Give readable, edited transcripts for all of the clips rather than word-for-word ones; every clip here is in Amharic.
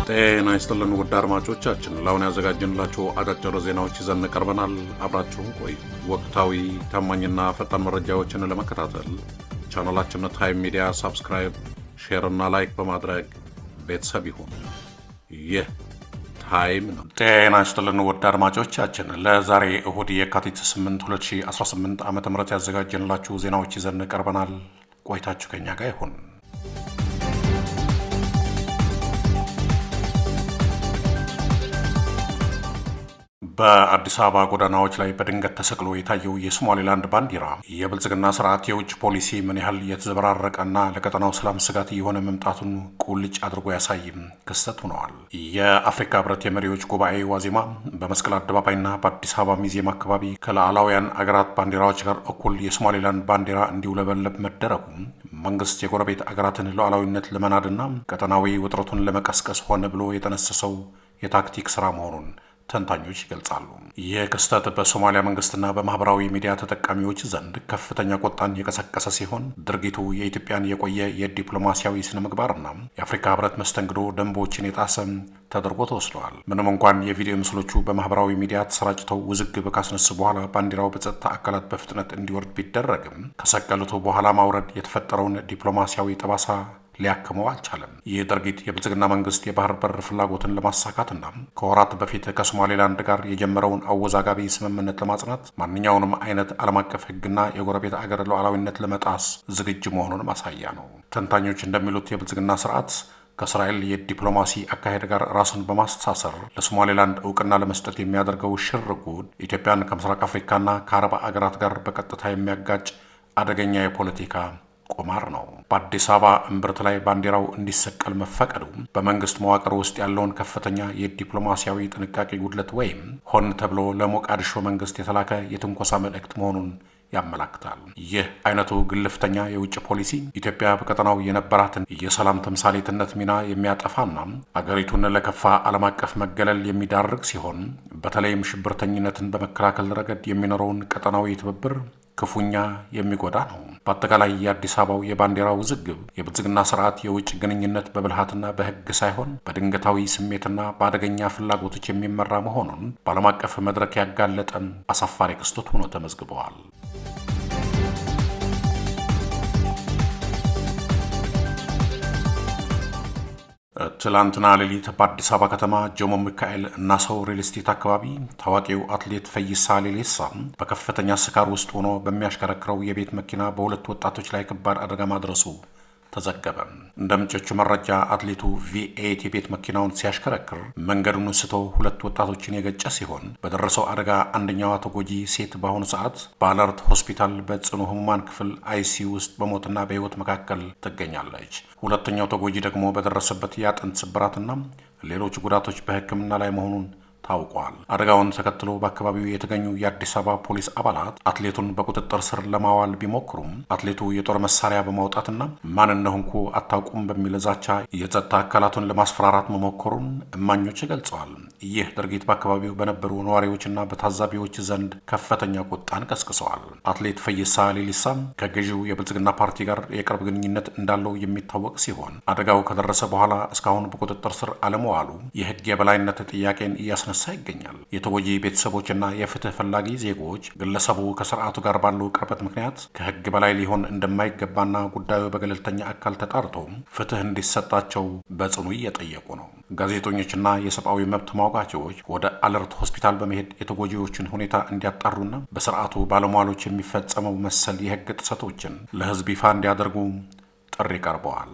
ጤና ይስጥልን ውድ አድማጮቻችን፣ ለአሁን ያዘጋጀንላችሁ አጫጭር ዜናዎች ይዘን ቀርበናል። አብራችሁን ቆዩ። ወቅታዊ ታማኝና ፈጣን መረጃዎችን ለመከታተል ቻናላችንን ታይም ሚዲያ ሰብስክራይብ፣ ሼር እና ላይክ በማድረግ ቤተሰብ ይሁን። ይህ ታይም ነው። ጤና ይስጥልን ውድ አድማጮቻችን፣ ለዛሬ እሁድ የካቲት 8 2018 ዓ.ም ያዘጋጀንላችሁ ዜናዎች ይዘን ቀርበናል። ቆይታችሁ ከኛ ጋር ይሁን። በአዲስ አበባ ጎዳናዎች ላይ በድንገት ተሰቅሎ የታየው የሶማሌላንድ ባንዲራ የብልጽግና ስርዓት የውጭ ፖሊሲ ምን ያህል የተዘበራረቀና ለቀጠናው ሰላም ስጋት የሆነ መምጣቱን ቁልጭ አድርጎ ያሳይም ክስተት ሆነዋል። የአፍሪካ ህብረት የመሪዎች ጉባኤ ዋዜማ በመስቀል አደባባይና በአዲስ አበባ ሚዚየም አካባቢ ከሉዓላውያን አገራት ባንዲራዎች ጋር እኩል የሶማሌላንድ ባንዲራ እንዲውለበለብ መደረጉ መንግስት የጎረቤት አገራትን ሉዓላዊነት ለመናድና ቀጠናዊ ውጥረቱን ለመቀስቀስ ሆነ ብሎ የተነሰሰው የታክቲክ ስራ መሆኑን ተንታኞች ይገልጻሉ። ይህ ክስተት በሶማሊያ መንግስትና በማህበራዊ ሚዲያ ተጠቃሚዎች ዘንድ ከፍተኛ ቁጣን የቀሰቀሰ ሲሆን ድርጊቱ የኢትዮጵያን የቆየ የዲፕሎማሲያዊ ስነ ምግባርና የአፍሪካ ህብረት መስተንግዶ ደንቦችን የጣሰ ተደርጎ ተወስደዋል። ምንም እንኳን የቪዲዮ ምስሎቹ በማህበራዊ ሚዲያ ተሰራጭተው ውዝግብ ካስነሱ በኋላ ባንዲራው በጸጥታ አካላት በፍጥነት እንዲወርድ ቢደረግም ከሰቀሉት በኋላ ማውረድ የተፈጠረውን ዲፕሎማሲያዊ ጠባሳ ሊያክመው አልቻለም። ይህ ድርጊት የብልጽግና መንግስት የባህር በር ፍላጎትን ለማሳካትና ከወራት በፊት ከሶማሌላንድ ጋር የጀመረውን አወዛጋቢ ስምምነት ለማጽናት ማንኛውንም አይነት ዓለም አቀፍ ህግና የጎረቤት አገር ሉዓላዊነት ለመጣስ ዝግጁ መሆኑን ማሳያ ነው። ተንታኞች እንደሚሉት የብልጽግና ስርዓት ከእስራኤል የዲፕሎማሲ አካሄድ ጋር ራሱን በማስተሳሰር ለሶማሌላንድ እውቅና ለመስጠት የሚያደርገው ሽርጉድ ኢትዮጵያን ከምስራቅ አፍሪካና ከአረብ አገራት ጋር በቀጥታ የሚያጋጭ አደገኛ የፖለቲካ ቁማር ነው። በአዲስ አበባ እምብርት ላይ ባንዲራው እንዲሰቀል መፈቀዱ በመንግስት መዋቅር ውስጥ ያለውን ከፍተኛ የዲፕሎማሲያዊ ጥንቃቄ ጉድለት ወይም ሆን ተብሎ ለሞቃዲሾ መንግስት የተላከ የትንኮሳ መልእክት መሆኑን ያመላክታል። ይህ አይነቱ ግልፍተኛ የውጭ ፖሊሲ ኢትዮጵያ በቀጠናው የነበራትን የሰላም ተምሳሌትነት ሚና የሚያጠፋና አገሪቱን ለከፋ ዓለም አቀፍ መገለል የሚዳርግ ሲሆን በተለይም ሽብርተኝነትን በመከላከል ረገድ የሚኖረውን ቀጠናዊ ትብብር ክፉኛ የሚጎዳ ነው። በአጠቃላይ የአዲስ አበባው የባንዲራ ውዝግብ የብልጽግና ስርዓት የውጭ ግንኙነት በብልሃትና በህግ ሳይሆን በድንገታዊ ስሜትና በአደገኛ ፍላጎቶች የሚመራ መሆኑን በዓለም አቀፍ መድረክ ያጋለጠን አሳፋሪ ክስተት ሆኖ ተመዝግበዋል። ትላንትና ሌሊት በአዲስ አበባ ከተማ ጆሞ ሚካኤል እና ሰው ሪል ስቴት አካባቢ ታዋቂው አትሌት ፈይሳ ሌሌሳ በከፍተኛ ስካር ውስጥ ሆኖ በሚያሽከረክረው የቤት መኪና በሁለት ወጣቶች ላይ ከባድ አደጋ ማድረሱ ተዘገበ። እንደ ምንጮቹ መረጃ አትሌቱ ቪኤት የቤት መኪናውን ሲያሽከረክር መንገዱን ስቶ ሁለት ወጣቶችን የገጨ ሲሆን በደረሰው አደጋ አንደኛዋ ተጎጂ ሴት በአሁኑ ሰዓት በአለርት ሆስፒታል በጽኑ ህሙማን ክፍል አይሲዩ ውስጥ በሞትና በህይወት መካከል ትገኛለች። ሁለተኛው ተጎጂ ደግሞ በደረሰበት የአጥንት ስብራትና ሌሎች ጉዳቶች በሕክምና ላይ መሆኑን ታውቋል። አደጋውን ተከትሎ በአካባቢው የተገኙ የአዲስ አበባ ፖሊስ አባላት አትሌቱን በቁጥጥር ስር ለማዋል ቢሞክሩም አትሌቱ የጦር መሳሪያ በማውጣትና ማን እንደሆንኩ አታውቁም በሚል ዛቻ የጸጥታ አካላቱን ለማስፈራራት መሞከሩን እማኞች ገልጸዋል። ይህ ድርጊት በአካባቢው በነበሩ ነዋሪዎችና በታዛቢዎች ዘንድ ከፍተኛ ቁጣን ቀስቅሰዋል። አትሌት ፈይሳ ሌሊሳ ከገዢው የብልጽግና ፓርቲ ጋር የቅርብ ግንኙነት እንዳለው የሚታወቅ ሲሆን አደጋው ከደረሰ በኋላ እስካሁን በቁጥጥር ስር አለመዋሉ የህግ የበላይነት ጥያቄን እያስነሳ ይገኛል። የተጎጂ ቤተሰቦችና የፍትህ ፈላጊ ዜጎች ግለሰቡ ከስርዓቱ ጋር ባለው ቅርበት ምክንያት ከህግ በላይ ሊሆን እንደማይገባና ጉዳዩ በገለልተኛ አካል ተጣርቶ ፍትህ እንዲሰጣቸው በጽኑ እየጠየቁ ነው። ጋዜጠኞችና የሰብአዊ መብት ተሟጋቾች ወደ አለርት ሆስፒታል በመሄድ የተጎጂዎችን ሁኔታ እንዲያጣሩና በስርዓቱ ባለሟሎች የሚፈጸመው መሰል የህግ ጥሰቶችን ለህዝብ ይፋ እንዲያደርጉ ጥሪ ቀርበዋል።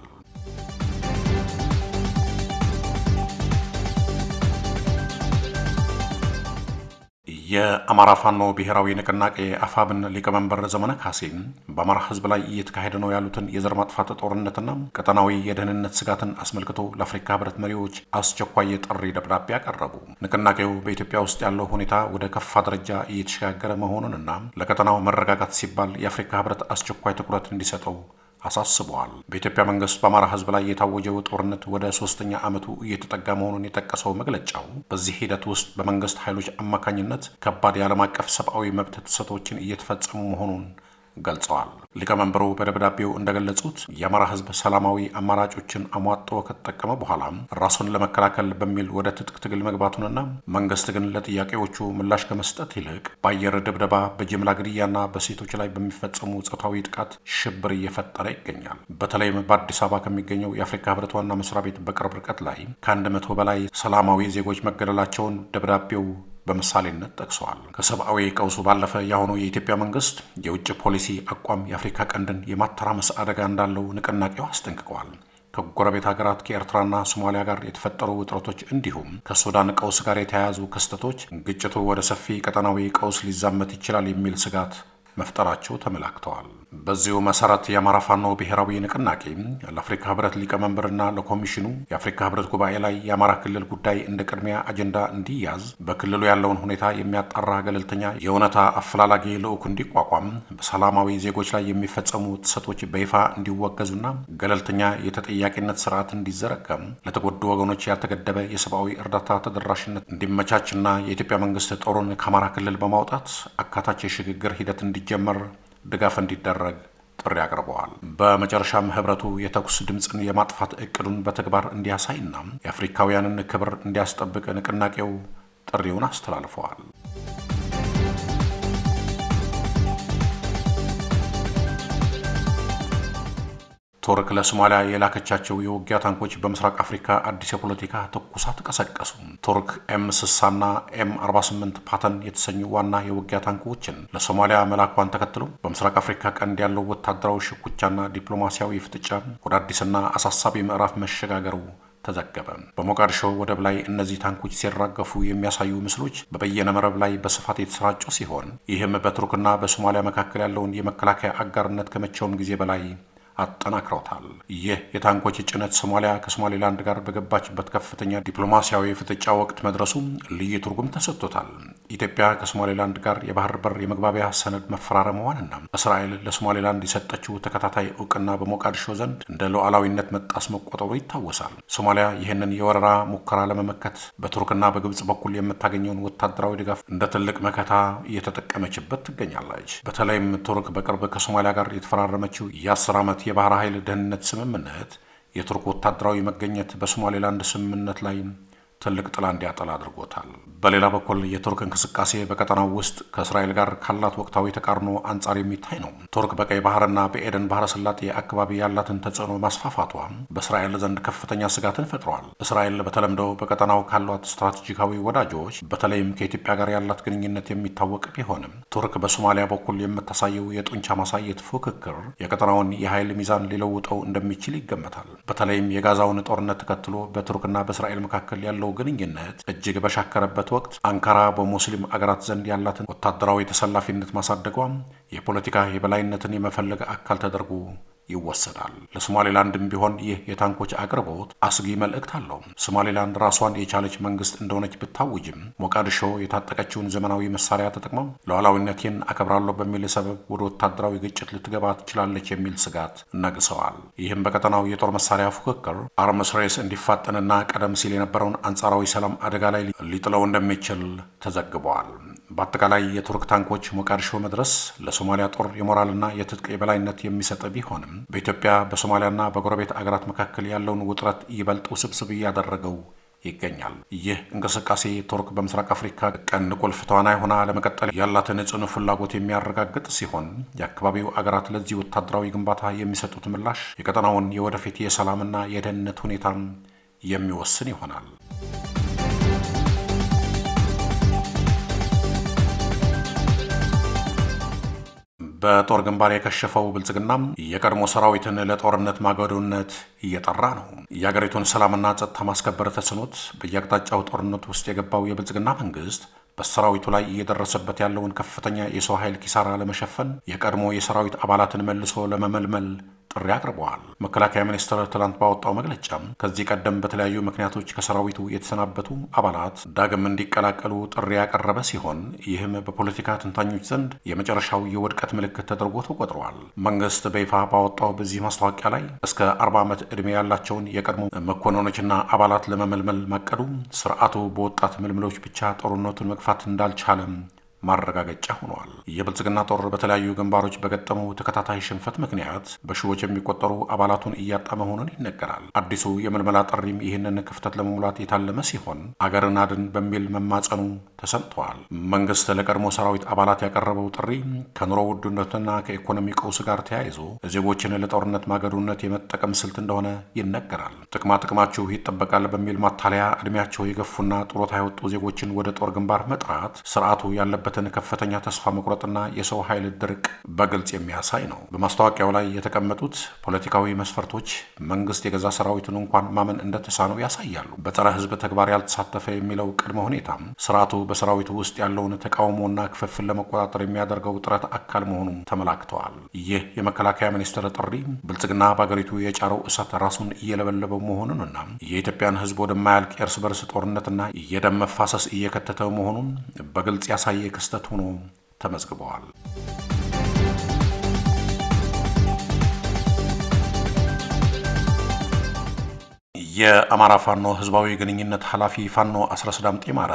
የአማራ ፋኖ ብሔራዊ ንቅናቄ አፋብን ሊቀመንበር ዘመነ ካሴም በአማራ ህዝብ ላይ እየተካሄደ ነው ያሉትን የዘር ማጥፋት ጦርነትና ቀጠናዊ የደህንነት ስጋትን አስመልክቶ ለአፍሪካ ህብረት መሪዎች አስቸኳይ የጥሪ ደብዳቤ አቀረቡ። ንቅናቄው በኢትዮጵያ ውስጥ ያለው ሁኔታ ወደ ከፋ ደረጃ እየተሸጋገረ መሆኑንና ለቀጠናው መረጋጋት ሲባል የአፍሪካ ህብረት አስቸኳይ ትኩረት እንዲሰጠው አሳስበዋል። በኢትዮጵያ መንግስት በአማራ ህዝብ ላይ የታወጀው ጦርነት ወደ 3ኛ ዓመቱ እየተጠጋ መሆኑን የጠቀሰው መግለጫው በዚህ ሂደት ውስጥ በመንግስት ኃይሎች አማካኝነት ከባድ የዓለም አቀፍ ሰብአዊ መብት ጥሰቶችን እየተፈጸሙ መሆኑን ገልጸዋል። ሊቀመንበሩ በደብዳቤው እንደገለጹት የአማራ ሕዝብ ሰላማዊ አማራጮችን አሟጦ ከተጠቀመ በኋላ ራሱን ለመከላከል በሚል ወደ ትጥቅ ትግል መግባቱንና መንግስት ግን ለጥያቄዎቹ ምላሽ ከመስጠት ይልቅ በአየር ድብደባ፣ በጅምላ ግድያና በሴቶች ላይ በሚፈጸሙ ጾታዊ ጥቃት ሽብር እየፈጠረ ይገኛል። በተለይም በአዲስ አበባ ከሚገኘው የአፍሪካ ሕብረት ዋና መስሪያ ቤት በቅርብ ርቀት ላይ ከ100 በላይ ሰላማዊ ዜጎች መገደላቸውን ደብዳቤው በምሳሌነት ጠቅሰዋል። ከሰብአዊ ቀውሱ ባለፈ የአሁኑ የኢትዮጵያ መንግስት የውጭ ፖሊሲ አቋም የአፍሪካ ቀንድን የማተራመስ አደጋ እንዳለው ንቅናቄው አስጠንቅቀዋል። ከጎረቤት ሀገራት ከኤርትራና ሶማሊያ ጋር የተፈጠሩ ውጥረቶች እንዲሁም ከሱዳን ቀውስ ጋር የተያያዙ ክስተቶች ግጭቱ ወደ ሰፊ ቀጠናዊ ቀውስ ሊዛመት ይችላል የሚል ስጋት መፍጠራቸው ተመላክተዋል። በዚሁ መሰረት የአማራ ፋኖ ብሔራዊ ንቅናቄ ለአፍሪካ ህብረት ሊቀመንበርና ለኮሚሽኑ የአፍሪካ ህብረት ጉባኤ ላይ የአማራ ክልል ጉዳይ እንደ ቅድሚያ አጀንዳ እንዲያዝ በክልሉ ያለውን ሁኔታ የሚያጣራ ገለልተኛ የእውነታ አፈላላጊ ልዑክ እንዲቋቋም በሰላማዊ ዜጎች ላይ የሚፈጸሙ ጥሰቶች በይፋ እንዲወገዙና ገለልተኛ የተጠያቂነት ስርዓት እንዲዘረጋም ለተጎዱ ወገኖች ያልተገደበ የሰብአዊ እርዳታ ተደራሽነት እንዲመቻችና የኢትዮጵያ መንግስት ጦሩን ከአማራ ክልል በማውጣት አካታች የሽግግር ሂደት እንዲጀመር ድጋፍ እንዲደረግ ጥሪ አቅርበዋል። በመጨረሻም ህብረቱ የተኩስ ድምፅን የማጥፋት እቅዱን በተግባር እንዲያሳይና የአፍሪካውያንን ክብር እንዲያስጠብቅ ንቅናቄው ጥሪውን አስተላልፈዋል። ቱርክ ለሶማሊያ የላከቻቸው የውጊያ ታንኮች በምስራቅ አፍሪካ አዲስ የፖለቲካ ትኩሳት ቀሰቀሱ። ቱርክ ኤም60ና ኤም48 ፓተን የተሰኙ ዋና የውጊያ ታንኮችን ለሶማሊያ መላኳን ተከትሎ በምስራቅ አፍሪካ ቀንድ ያለው ወታደራዊ ሽኩቻና ዲፕሎማሲያዊ ፍጥጫ ወደ አዲስና አሳሳቢ ምዕራፍ መሸጋገሩ ተዘገበ። በሞቃዲሾ ወደብ ላይ እነዚህ ታንኮች ሲራገፉ የሚያሳዩ ምስሎች በበየነ መረብ ላይ በስፋት የተሰራጩ ሲሆን ይህም በቱርክና በሶማሊያ መካከል ያለውን የመከላከያ አጋርነት ከመቼውም ጊዜ በላይ አጠናክረውታል። ይህ የታንኮች ጭነት ሶማሊያ ከሶማሌላንድ ጋር በገባችበት ከፍተኛ ዲፕሎማሲያዊ ፍጥጫ ወቅት መድረሱ ልዩ ትርጉም ተሰጥቶታል። ኢትዮጵያ ከሶማሌላንድ ጋር የባህር በር የመግባቢያ ሰነድ መፈራረሟንና እስራኤል ለሶማሌላንድ የሰጠችው ተከታታይ እውቅና በሞቃዲሾ ዘንድ እንደ ሉዓላዊነት መጣስ መቆጠሩ ይታወሳል። ሶማሊያ ይህንን የወረራ ሙከራ ለመመከት በቱርክና በግብጽ በኩል የምታገኘውን ወታደራዊ ድጋፍ እንደ ትልቅ መከታ እየተጠቀመችበት ትገኛለች። በተለይም ቱርክ በቅርብ ከሶማሊያ ጋር የተፈራረመችው የ10 ዓመት የባህር ኃይል ደህንነት ስምምነት የቱርክ ወታደራዊ መገኘት በሶማሌላንድ ስምምነት ላይ ትልቅ ጥላ እንዲያጠላ አድርጎታል። በሌላ በኩል የቱርክ እንቅስቃሴ በቀጠናው ውስጥ ከእስራኤል ጋር ካላት ወቅታዊ ተቃርኖ አንጻር የሚታይ ነው። ቱርክ በቀይ ባህርና በኤደን ባህረ ሰላጤ አካባቢ ያላትን ተጽዕኖ ማስፋፋቷ በእስራኤል ዘንድ ከፍተኛ ስጋትን ፈጥሯል። እስራኤል በተለምዶ በቀጠናው ካሏት ስትራቴጂካዊ ወዳጆች በተለይም ከኢትዮጵያ ጋር ያላት ግንኙነት የሚታወቅ ቢሆንም ቱርክ በሶማሊያ በኩል የምታሳየው የጡንቻ ማሳየት ፉክክር የቀጠናውን የኃይል ሚዛን ሊለውጠው እንደሚችል ይገመታል። በተለይም የጋዛውን ጦርነት ተከትሎ በቱርክና በእስራኤል መካከል ያለው ግንኙነት እጅግ በሻከረበት ወቅት አንካራ በሙስሊም አገራት ዘንድ ያላትን ወታደራዊ ተሰላፊነት ማሳደጓም የፖለቲካ የበላይነትን የመፈለግ አካል ተደርጎ ይወሰዳል። ለሶማሌላንድም ቢሆን ይህ የታንኮች አቅርቦት አስጊ መልእክት አለው። ሶማሌላንድ ራሷን የቻለች መንግስት እንደሆነች ብታውጅም ሞቃዲሾ የታጠቀችውን ዘመናዊ መሳሪያ ተጠቅመው ሉዓላዊነቴን አከብራለሁ በሚል ሰበብ ወደ ወታደራዊ ግጭት ልትገባ ትችላለች የሚል ስጋት ነግሰዋል። ይህም በቀጠናው የጦር መሳሪያ ፉክክር አርምስ ሬስ እንዲፋጠንና ቀደም ሲል የነበረውን አንጻራዊ ሰላም አደጋ ላይ ሊጥለው እንደሚችል ተዘግበዋል። በአጠቃላይ የቱርክ ታንኮች ሞቃዲሾ መድረስ ለሶማሊያ ጦር የሞራልና የትጥቅ የበላይነት የሚሰጥ ቢሆንም በኢትዮጵያ በሶማሊያና በጎረቤት አገራት መካከል ያለውን ውጥረት ይበልጥ ውስብስብ እያደረገው ይገኛል። ይህ እንቅስቃሴ ቱርክ በምስራቅ አፍሪካ ቀንድ ቁልፍ ተዋናይ ሆና ለመቀጠል ያላትን ጽኑ ፍላጎት የሚያረጋግጥ ሲሆን የአካባቢው አገራት ለዚህ ወታደራዊ ግንባታ የሚሰጡት ምላሽ የቀጠናውን የወደፊት የሰላምና የደህንነት ሁኔታን የሚወስን ይሆናል። በጦር ግንባር የከሸፈው ብልጽግና የቀድሞ ሰራዊትን ለጦርነት ማገዶነት እየጠራ ነው። የአገሪቱን ሰላምና ጸጥታ ማስከበር ተስኖት በየአቅጣጫው ጦርነት ውስጥ የገባው የብልጽግና መንግስት በሰራዊቱ ላይ እየደረሰበት ያለውን ከፍተኛ የሰው ኃይል ኪሳራ ለመሸፈን የቀድሞ የሰራዊት አባላትን መልሶ ለመመልመል ጥሪ አቅርበዋል። መከላከያ ሚኒስቴር ትላንት ባወጣው መግለጫ ከዚህ ቀደም በተለያዩ ምክንያቶች ከሰራዊቱ የተሰናበቱ አባላት ዳግም እንዲቀላቀሉ ጥሪ ያቀረበ ሲሆን ይህም በፖለቲካ ተንታኞች ዘንድ የመጨረሻው የውድቀት ምልክት ተደርጎ ተቆጥሯል። መንግስት በይፋ ባወጣው በዚህ ማስታወቂያ ላይ እስከ 40 ዓመት ዕድሜ ያላቸውን የቀድሞ መኮንኖችና አባላት ለመመልመል ማቀዱ ስርዓቱ በወጣት ምልምሎች ብቻ ጦርነቱን መግፋት እንዳልቻለም ማረጋገጫ ሆኗል። የብልጽግና ጦር በተለያዩ ግንባሮች በገጠመው ተከታታይ ሽንፈት ምክንያት በሺዎች የሚቆጠሩ አባላቱን እያጣ መሆኑን ይነገራል። አዲሱ የምልመላ ጥሪም ይህንን ክፍተት ለመሙላት የታለመ ሲሆን አገርን አድን በሚል መማጸኑ ተሰምተዋል። መንግስት ለቀድሞ ሰራዊት አባላት ያቀረበው ጥሪ ከኑሮ ውድነትና ከኢኮኖሚ ቀውስ ጋር ተያይዞ ዜጎችን ለጦርነት ማገዶነት የመጠቀም ስልት እንደሆነ ይነገራል። ጥቅማችሁ ይጠበቃል በሚል ማታለያ እድሜያቸው የገፉና ጡረታ የወጡ ዜጎችን ወደ ጦር ግንባር መጥራት ስርዓቱ ያለበትን ከፍተኛ ተስፋ መቁረጥና የሰው ኃይል ድርቅ በግልጽ የሚያሳይ ነው። በማስታወቂያው ላይ የተቀመጡት ፖለቲካዊ መስፈርቶች መንግስት የገዛ ሰራዊቱን እንኳን ማመን እንደተሳነው ያሳያሉ። በጸረ ህዝብ ተግባር ያልተሳተፈ የሚለው ቅድመ ሁኔታም ስርዓቱ በሰራዊቱ ውስጥ ያለውን ተቃውሞና ክፍፍል ለመቆጣጠር የሚያደርገው ጥረት አካል መሆኑን ተመላክተዋል። ይህ የመከላከያ ሚኒስቴር ጥሪ ብልጽግና በአገሪቱ የጫረው እሳት ራሱን እየለበለበው መሆኑንና የኢትዮጵያን ህዝብ ወደማያልቅ የእርስ በርስ ጦርነትና የደም መፋሰስ እየከተተው መሆኑን በግልጽ ያሳየ ክስተት ሆኖ ተመዝግበዋል። የአማራ ፋኖ ህዝባዊ ግንኙነት ኃላፊ ፋኖ አስረስ ዳምጤ ማረ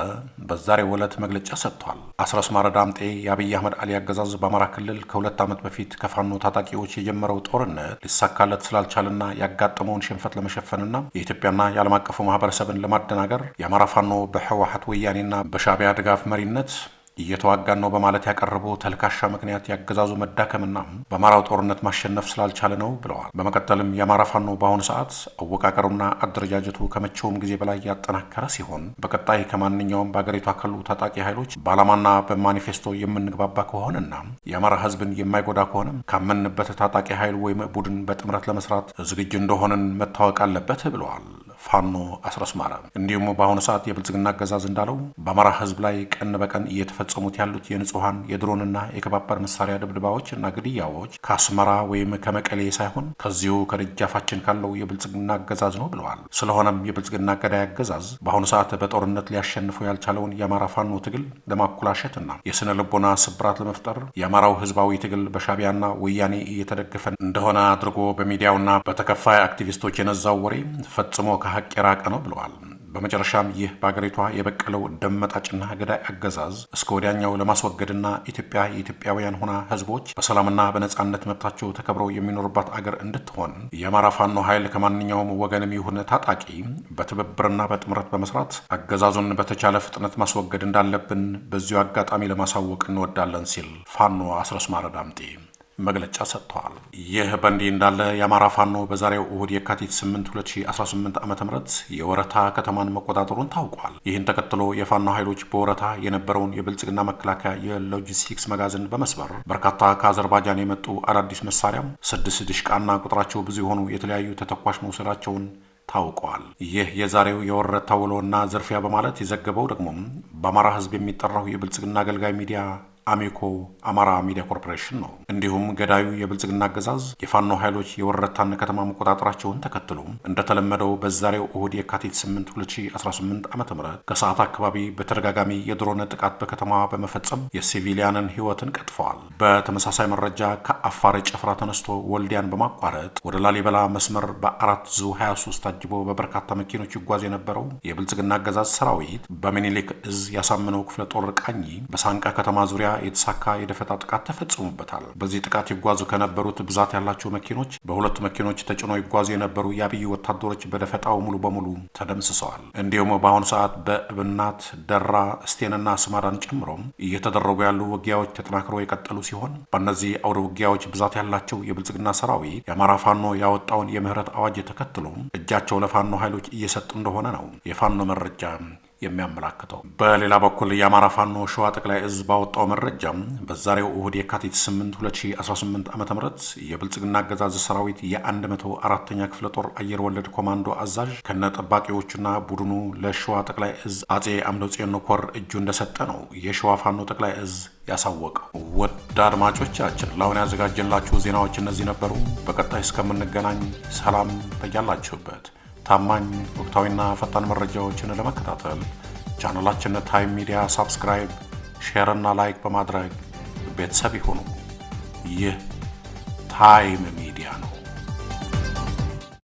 በዛሬው ዕለት መግለጫ ሰጥቷል። አስረስ ማረ ዳምጤ የአብይ አህመድ አሊ አገዛዝ በአማራ ክልል ከ2 ዓመት በፊት ከፋኖ ታጣቂዎች የጀመረው ጦርነት ሊሳካለት ስላልቻለና ያጋጠመውን ሽንፈት ለመሸፈንና የኢትዮጵያና የዓለም አቀፉ ማህበረሰብን ለማደናገር የአማራ ፋኖ በህወሓት ወያኔና በሻዕቢያ ድጋፍ መሪነት እየተዋጋን ነው በማለት ያቀረበው ተልካሻ ምክንያት ያገዛዙ መዳከምና በአማራው ጦርነት ማሸነፍ ስላልቻለ ነው ብለዋል። በመቀጠልም የአማራ ፋኖ በአሁኑ ሰዓት አወቃቀሩና አደረጃጀቱ ከመቼውም ጊዜ በላይ ያጠናከረ ሲሆን በቀጣይ ከማንኛውም በአገሪቷ ካሉ ታጣቂ ኃይሎች በዓላማና በማኒፌስቶ የምንግባባ ከሆነና የአማራ ህዝብን የማይጎዳ ከሆነ ካመንበት ታጣቂ ኃይል ወይም ቡድን በጥምረት ለመስራት ዝግጁ እንደሆነን መታወቅ አለበት ብለዋል። ፋኖ አስረስ ማረ እንዲሁም በአሁኑ ሰዓት የብልጽግና አገዛዝ እንዳለው በአማራ ህዝብ ላይ ቀን በቀን እየተፈጸሙት ያሉት የንጹሐን የድሮንና የከባድ መሳሪያ ድብደባዎች እና ግድያዎች ከአስመራ ወይም ከመቀሌ ሳይሆን ከዚሁ ከደጃፋችን ካለው የብልጽግና አገዛዝ ነው ብለዋል። ስለሆነም የብልጽግና ገዳይ አገዛዝ በአሁኑ ሰዓት በጦርነት ሊያሸንፈው ያልቻለውን የአማራ ፋኖ ትግል ለማኮላሸትና የስነ ልቦና ስብራት ለመፍጠር የአማራው ህዝባዊ ትግል በሻዕቢያና ወያኔ እየተደገፈ እንደሆነ አድርጎ በሚዲያውና በተከፋይ አክቲቪስቶች የነዛው ወሬ ፈጽሞ ከሀቅ የራቀ ነው ብለዋል። በመጨረሻም ይህ በአገሪቷ የበቀለው ደም መጣጭና ገዳይ አገዛዝ እስከ ወዲያኛው ለማስወገድና ኢትዮጵያ የኢትዮጵያውያን ሆና ህዝቦች በሰላምና በነጻነት መብታቸው ተከብረው የሚኖሩባት አገር እንድትሆን የአማራ ፋኖ ኃይል ከማንኛውም ወገንም ይሁን ታጣቂ በትብብርና በጥምረት በመስራት አገዛዙን በተቻለ ፍጥነት ማስወገድ እንዳለብን በዚሁ አጋጣሚ ለማሳወቅ እንወዳለን ሲል ፋኖ አስረስ ማረ ዳምጤ መግለጫ ሰጥተዋል። ይህ በእንዲህ እንዳለ የአማራ ፋኖ በዛሬው እሁድ የካቲት 8 2018 ዓ.ም የወረታ ከተማን መቆጣጠሩን ታውቋል። ይህን ተከትሎ የፋኖ ኃይሎች በወረታ የነበረውን የብልጽግና መከላከያ የሎጂስቲክስ መጋዘን በመስበር በርካታ ከአዘርባጃን የመጡ አዳዲስ መሳሪያም 6 ድሽቃና ቁጥራቸው ብዙ የሆኑ የተለያዩ ተተኳሽ መውሰዳቸውን ታውቋል። ይህ የዛሬው የወረታ ውሎና ዝርፊያ በማለት የዘገበው ደግሞ በአማራ ህዝብ የሚጠራው የብልጽግና አገልጋይ ሚዲያ አሚኮ አማራ ሚዲያ ኮርፖሬሽን ነው። እንዲሁም ገዳዩ የብልጽግና አገዛዝ የፋኖ ኃይሎች የወረታን ከተማ መቆጣጠራቸውን ተከትሎ እንደተለመደው በዛሬው እሁድ የካቲት 8 2018 ዓ.ም ከሰዓት አካባቢ በተደጋጋሚ የድሮን ጥቃት በከተማዋ በመፈጸም የሲቪሊያንን ህይወትን ቀጥፈዋል። በተመሳሳይ መረጃ ከአፋር ጭፍራ ተነስቶ ወልዲያን በማቋረጥ ወደ ላሊበላ መስመር በ4 ዙ 23 ታጅቦ በበርካታ መኪኖች ይጓዝ የነበረው የብልጽግና አገዛዝ ሰራዊት በሚኒሊክ እዝ ያሳምነው ክፍለ ጦር ቃኝ በሳንቃ ከተማ ዙሪያ የተሳካ የደፈጣ ጥቃት ተፈጽሞበታል። በዚህ ጥቃት ይጓዙ ከነበሩት ብዛት ያላቸው መኪኖች በሁለቱ መኪኖች ተጭነው ይጓዙ የነበሩ የአብይ ወታደሮች በደፈጣው ሙሉ በሙሉ ተደምስሰዋል። እንዲሁም በአሁኑ ሰዓት በእብናት ደራ፣ እስቴንና ስማዳን ጨምሮ እየተደረጉ ያሉ ውጊያዎች ተጠናክረው የቀጠሉ ሲሆን በእነዚህ አውደ ውጊያዎች ብዛት ያላቸው የብልጽግና ሰራዊት የአማራ ፋኖ ያወጣውን የምህረት አዋጅ ተከትሎ እጃቸው ለፋኖ ኃይሎች እየሰጡ እንደሆነ ነው የፋኖ መረጃ የሚያመላክተው። በሌላ በኩል የአማራ ፋኖ ሸዋ ጠቅላይ እዝ ባወጣው መረጃም በዛሬው እሁድ የካቲት 8 2018 ዓ.ም የብልጽግና አገዛዝ ሰራዊት የ104ኛ ክፍለ ጦር አየር ወለድ ኮማንዶ አዛዥ ከነጠባቂዎቹና ቡድኑ ለሸዋ ጠቅላይ እዝ አጼ አምደጽዮን ኮር እጁ እንደሰጠ ነው የሸዋ ፋኖ ጠቅላይ እዝ ያሳወቀው። ውድ አድማጮቻችን ለአሁን ያዘጋጀላችሁ ዜናዎች እነዚህ ነበሩ። በቀጣይ እስከምንገናኝ ሰላም በያላችሁበት። ታማኝ ወቅታዊና ፈጣን መረጃዎችን ለመከታተል ቻናላችን ታይም ሚዲያ ሳብስክራይብ፣ ሼር እና ላይክ በማድረግ ቤተሰብ ይሁኑ። ይህ ታይም ሚዲያ ነው።